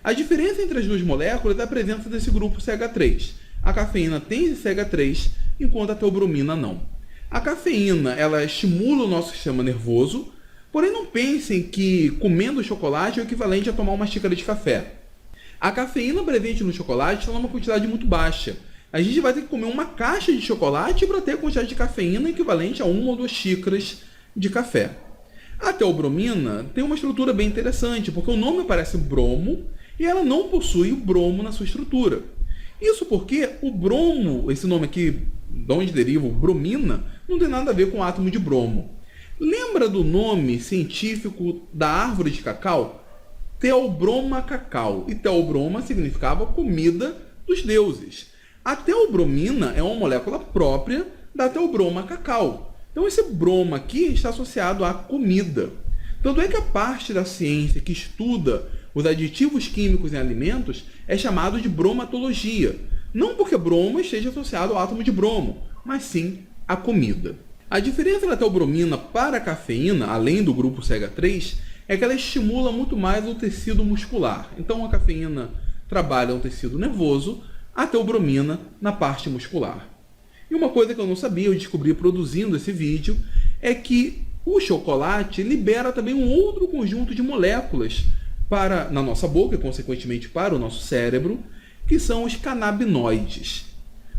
A diferença entre as duas moléculas é a presença desse grupo CH3. A cafeína tem esse CH3, enquanto a teobromina não. A cafeína, ela estimula o nosso sistema nervoso, porém não pensem que comendo chocolate é o equivalente a tomar uma xícara de café. A cafeína presente no chocolate está numa quantidade muito baixa. A gente vai ter que comer uma caixa de chocolate para ter a quantidade de cafeína equivalente a 1 ou 2 xícaras de café. A teobromina tem uma estrutura bem interessante, porque o nome parece bromo e ela não possui o bromo na sua estrutura. Isso porque o bromo, esse nome aqui, de onde deriva o bromina, não tem nada a ver com o átomo de bromo. Lembra do nome científico da árvore de cacau? Theobroma cacau. E theobroma significava comida dos deuses. A teobromina é uma molécula própria da Theobroma cacau. Então esse bromo aqui está associado à comida. Tanto é que a parte da ciência que estuda os aditivos químicos em alimentos é chamado de bromatologia. Não porque bromo esteja associado ao átomo de bromo, mas sim à comida. A diferença da teobromina para a cafeína, além do grupo CH3, é que ela estimula muito mais o tecido muscular. Então a cafeína trabalha no tecido nervoso, a teobromina na parte muscular. E uma coisa que eu não sabia, eu descobri produzindo esse vídeo, é que o chocolate libera também um outro conjunto de moléculas na nossa boca e, consequentemente, para o nosso cérebro, que são os canabinoides.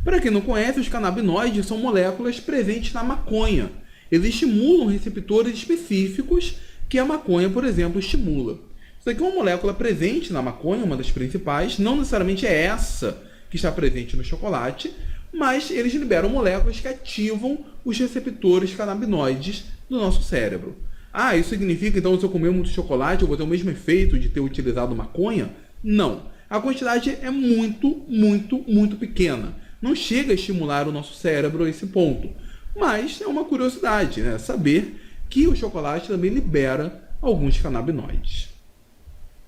Para quem não conhece, os canabinoides são moléculas presentes na maconha. Eles estimulam receptores específicos que a maconha, por exemplo, estimula. Isso aqui é uma molécula presente na maconha, uma das principais, não necessariamente é essa que está presente no chocolate, mas eles liberam moléculas que ativam os receptores canabinoides do nosso cérebro. Ah, isso significa então se eu comer muito chocolate eu vou ter o mesmo efeito de ter utilizado maconha? Não. A quantidade é muito, muito, muito pequena. Não chega a estimular o nosso cérebro a esse ponto. Mas é uma curiosidade, né? Saber que o chocolate também libera alguns canabinoides.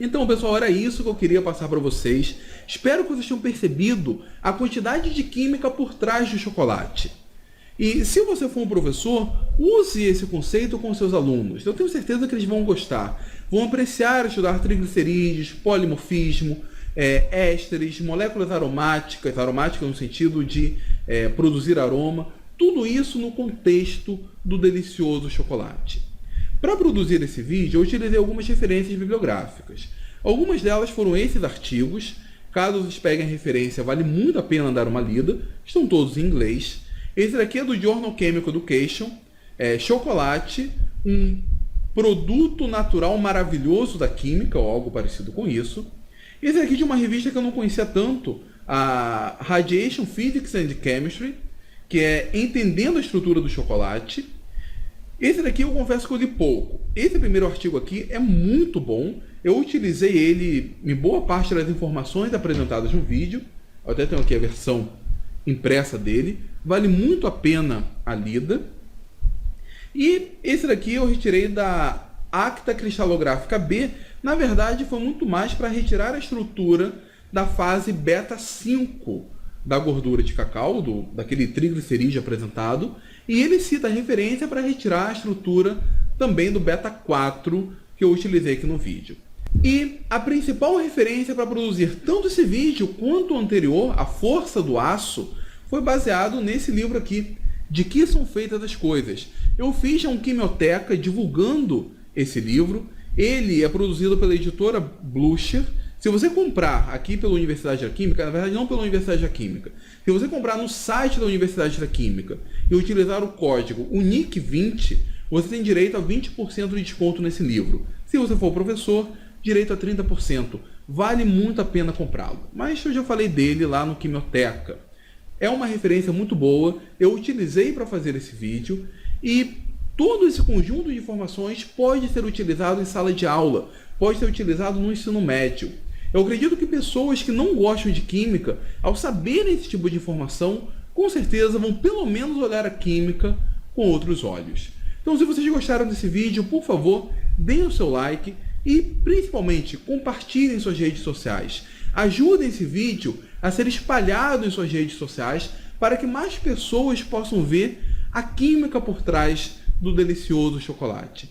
Então, pessoal, era isso que eu queria passar para vocês. Espero que vocês tenham percebido a quantidade de química por trás do chocolate. E se você for um professor, use esse conceito com seus alunos. Eu tenho certeza que eles vão gostar. Vão apreciar estudar triglicerídeos, polimorfismo, ésteres, moléculas aromáticas no sentido de produzir aroma. Tudo isso no contexto do delicioso chocolate. Para produzir esse vídeo, eu utilizei algumas referências bibliográficas. Algumas delas foram esses artigos. Caso vocês peguem a referência, vale muito a pena dar uma lida. Estão todos em inglês. Esse daqui é do Journal Chemical Education. Chocolate, um produto natural maravilhoso da química, ou algo parecido com isso. Esse daqui é de uma revista que eu não conhecia tanto, a Radiation Physics and Chemistry, que é Entendendo a Estrutura do Chocolate. Esse daqui eu confesso que eu li pouco. Esse primeiro artigo aqui é muito bom. Eu utilizei ele em boa parte das informações apresentadas no vídeo. Eu até tenho aqui a versão impressa dele. Vale muito a pena a lida. E esse daqui eu retirei da Acta Cristalográfica B. Na verdade, foi muito mais para retirar a estrutura da fase beta 5 da gordura de cacau, daquele triglicerídeo apresentado. E ele cita a referência para retirar a estrutura também do beta 4 que eu utilizei aqui no vídeo. E a principal referência para produzir tanto esse vídeo quanto o anterior, A Força do Aço, foi baseado nesse livro aqui, De Que São Feitas as Coisas. Eu fiz um quimioteca divulgando esse livro. Ele é produzido pela editora Blucher. Se você comprar aqui pela Universidade da Química, na verdade não pela Universidade da Química, se você comprar no site da Universidade da Química e utilizar o código UNIC20, você tem direito a 20% de desconto nesse livro. Se você for professor, direito a 30%. Vale muito a pena comprá-lo. Mas eu já falei dele lá no Quimioteca. É uma referência muito boa, eu utilizei para fazer esse vídeo e todo esse conjunto de informações pode ser utilizado em sala de aula, pode ser utilizado no ensino médio. Eu acredito que pessoas que não gostam de química, ao saberem esse tipo de informação, com certeza vão pelo menos olhar a química com outros olhos. Então, se vocês gostaram desse vídeo, por favor, deem o seu like e, principalmente, compartilhem em suas redes sociais. Ajudem esse vídeo a ser espalhado em suas redes sociais para que mais pessoas possam ver a química por trás do delicioso chocolate.